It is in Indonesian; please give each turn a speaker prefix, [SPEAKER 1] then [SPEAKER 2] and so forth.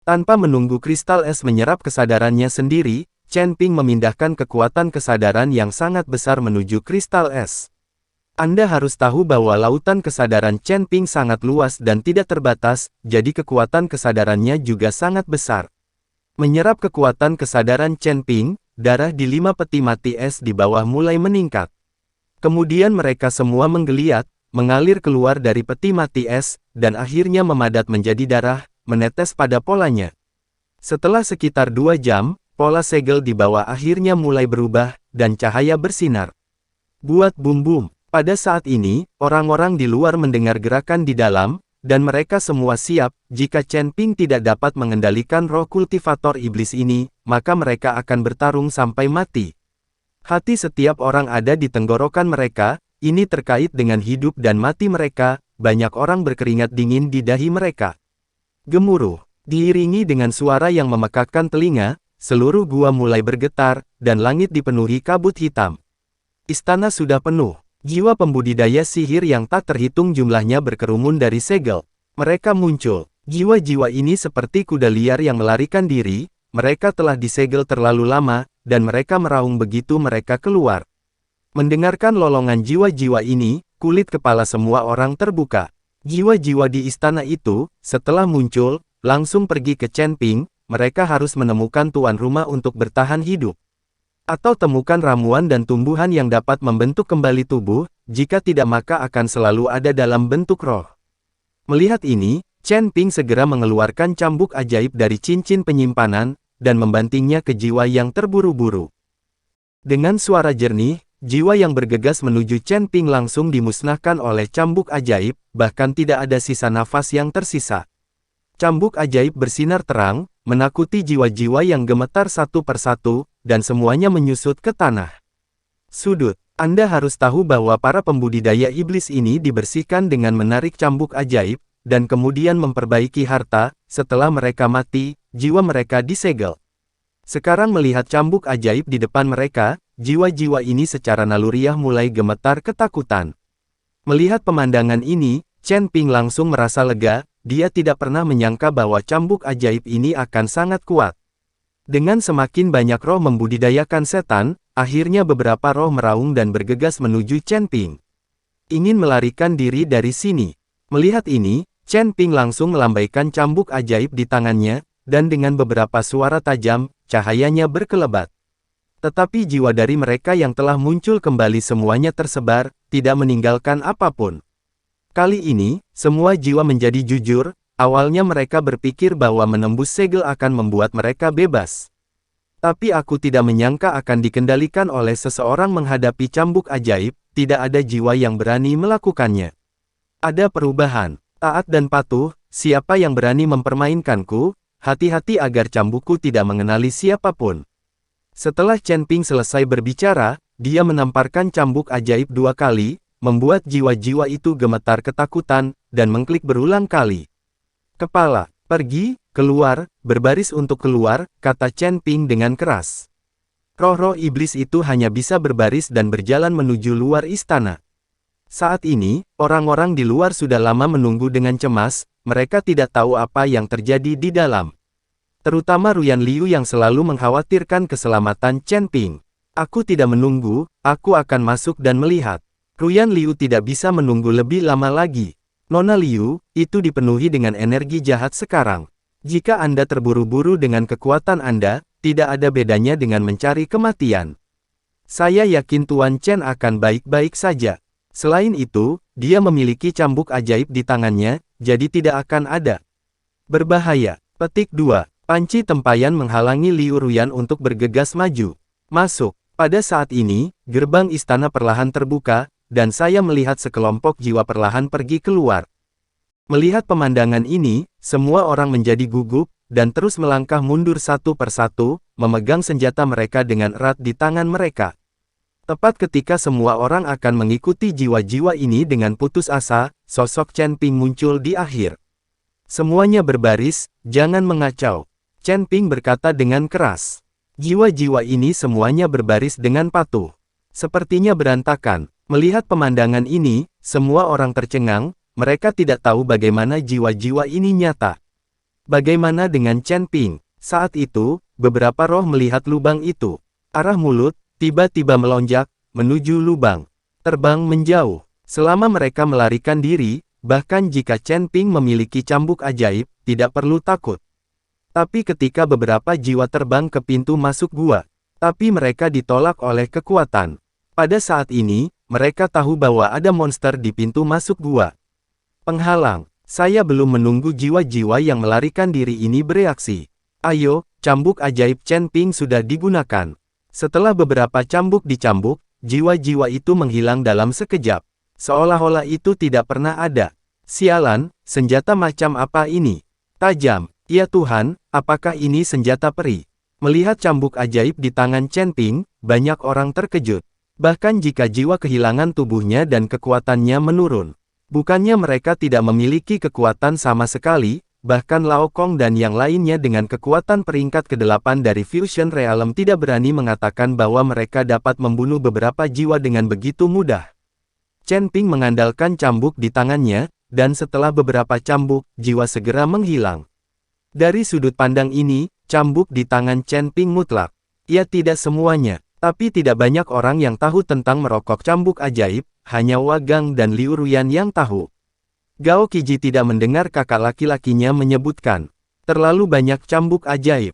[SPEAKER 1] Tanpa menunggu kristal es menyerap kesadarannya sendiri, Chen Ping memindahkan kekuatan kesadaran yang sangat besar menuju kristal es. Anda harus tahu bahwa lautan kesadaran Chen Ping sangat luas dan tidak terbatas, jadi kekuatan kesadarannya juga sangat besar. Menyerap kekuatan kesadaran Chen Ping, darah di 5 peti mati es di bawah mulai meningkat. Kemudian mereka semua menggeliat, mengalir keluar dari peti mati es, dan akhirnya memadat menjadi darah, menetes pada polanya. Setelah sekitar 2 jam, pola segel di bawah akhirnya mulai berubah, dan cahaya bersinar. Buat bum-bum. Pada saat ini, orang-orang di luar mendengar gerakan di dalam, dan mereka semua siap, jika Chen Ping tidak dapat mengendalikan roh kultivator iblis ini, maka mereka akan bertarung sampai mati. Hati setiap orang ada di tenggorokan mereka, ini terkait dengan hidup dan mati mereka, banyak orang berkeringat dingin di dahi mereka. Gemuruh, diiringi dengan suara yang memekakkan telinga, seluruh gua mulai bergetar, dan langit dipenuhi kabut hitam. Istana sudah penuh. Jiwa pembudidaya sihir yang tak terhitung jumlahnya berkerumun dari segel. Mereka muncul. Jiwa-jiwa ini seperti kuda liar yang melarikan diri, mereka telah disegel terlalu lama, dan mereka meraung begitu mereka keluar. Mendengarkan lolongan jiwa-jiwa ini, kulit kepala semua orang terbuka. Jiwa-jiwa di istana itu, setelah muncul, langsung pergi ke Chen Ping. Mereka harus menemukan tuan rumah untuk bertahan hidup. Atau temukan ramuan dan tumbuhan yang dapat membentuk kembali tubuh, jika tidak maka akan selalu ada dalam bentuk roh. Melihat ini, Chen Ping segera mengeluarkan cambuk ajaib dari cincin penyimpanan, dan membantingnya ke jiwa yang terburu-buru. Dengan suara jernih, jiwa yang bergegas menuju Chen Ping langsung dimusnahkan oleh cambuk ajaib, bahkan tidak ada sisa nafas yang tersisa. Cambuk ajaib bersinar terang, menakuti jiwa-jiwa yang gemetar satu persatu, dan semuanya menyusut ke tanah. Sudut. Anda harus tahu bahwa para pembudidaya iblis ini dibersihkan dengan menarik cambuk ajaib, dan kemudian memperbaiki harta. Setelah mereka mati, jiwa mereka disegel. Sekarang melihat cambuk ajaib di depan mereka, jiwa-jiwa ini secara naluriah mulai gemetar ketakutan. Melihat pemandangan ini, Chen Ping langsung merasa lega. Dia tidak pernah menyangka bahwa cambuk ajaib ini akan sangat kuat. Dengan semakin banyak roh membudidayakan setan, akhirnya beberapa roh meraung dan bergegas menuju Chen Ping. Ingin melarikan diri dari sini. Melihat ini, Chen Ping langsung melambaikan cambuk ajaib di tangannya, dan dengan beberapa suara tajam, cahayanya berkelebat. Tetapi jiwa dari mereka yang telah muncul kembali semuanya tersebar, tidak meninggalkan apapun. Kali ini, semua jiwa menjadi jujur. Awalnya mereka berpikir bahwa menembus segel akan membuat mereka bebas. Tapi aku tidak menyangka akan dikendalikan oleh seseorang menghadapi cambuk ajaib, tidak ada jiwa yang berani melakukannya. Ada perubahan, taat dan patuh, siapa yang berani mempermainkanku, hati-hati agar cambukku tidak mengenali siapapun. Setelah Chen Ping selesai berbicara, dia menamparkan cambuk ajaib 2 kali, membuat jiwa-jiwa itu gemetar ketakutan, dan mengklik berulang kali. Kepala, pergi, keluar, berbaris untuk keluar, kata Chen Ping dengan keras. Roh-roh iblis itu hanya bisa berbaris dan berjalan menuju luar istana. Saat ini, orang-orang di luar sudah lama menunggu dengan cemas, mereka tidak tahu apa yang terjadi di dalam. Terutama Ruyan Liu yang selalu mengkhawatirkan keselamatan Chen Ping. Aku tidak menunggu, aku akan masuk dan melihat. Ruyan Liu tidak bisa menunggu lebih lama lagi. Nona Liu, itu dipenuhi dengan energi jahat sekarang. Jika Anda terburu-buru dengan kekuatan Anda, tidak ada bedanya dengan mencari kematian. Saya yakin Tuan Chen akan baik-baik saja. Selain itu, dia memiliki cambuk ajaib di tangannya, jadi tidak akan ada. Berbahaya. Petik 2. Panci tempayan menghalangi Liu Ruyan untuk bergegas maju. Masuk. Pada saat ini, gerbang istana perlahan terbuka, dan saya melihat sekelompok jiwa perlahan pergi keluar. Melihat pemandangan ini, semua orang menjadi gugup, dan terus melangkah mundur satu persatu, memegang senjata mereka dengan erat di tangan mereka. Tepat ketika semua orang akan mengikuti jiwa-jiwa ini dengan putus asa, sosok Chen Ping muncul di akhir. Semuanya berbaris, jangan mengacau. Chen Ping berkata dengan keras. Jiwa-jiwa ini semuanya berbaris dengan patuh. Sepertinya berantakan. Melihat pemandangan ini, semua orang tercengang, mereka tidak tahu bagaimana jiwa-jiwa ini nyata. Bagaimana dengan Chen Ping? Saat itu, beberapa roh melihat lubang itu. Arah mulut, tiba-tiba melonjak, menuju lubang. Terbang menjauh. Selama mereka melarikan diri, bahkan jika Chen Ping memiliki cambuk ajaib, tidak perlu takut. Tapi ketika beberapa jiwa terbang ke pintu masuk gua, tapi mereka ditolak oleh kekuatan. Pada saat ini, mereka tahu bahwa ada monster di pintu masuk gua. Penghalang. Saya belum menunggu jiwa-jiwa yang melarikan diri ini bereaksi. Ayo, cambuk ajaib Chen Ping sudah digunakan. Setelah beberapa cambuk dicambuk, jiwa-jiwa itu menghilang dalam sekejap. Seolah-olah itu tidak pernah ada. Sialan, senjata macam apa ini? Tajam. Ya Tuhan, apakah ini senjata peri? Melihat cambuk ajaib di tangan Chen Ping, banyak orang terkejut. Bahkan jika jiwa kehilangan tubuhnya dan kekuatannya menurun. Bukannya mereka tidak memiliki kekuatan sama sekali, bahkan Lao Kong dan yang lainnya dengan kekuatan peringkat ke-8 dari Fusion Realm tidak berani mengatakan bahwa mereka dapat membunuh beberapa jiwa dengan begitu mudah. Chen Ping mengandalkan cambuk di tangannya, dan setelah beberapa cambuk, jiwa segera menghilang. Dari sudut pandang ini, cambuk di tangan Chen Ping mutlak. Ya tidak semuanya, tapi tidak banyak orang yang tahu tentang merokok cambuk ajaib. Hanya Wagang dan Liu Ruyan yang tahu. Gao Qiji tidak mendengar kakak laki-lakinya menyebutkan. Terlalu banyak cambuk ajaib.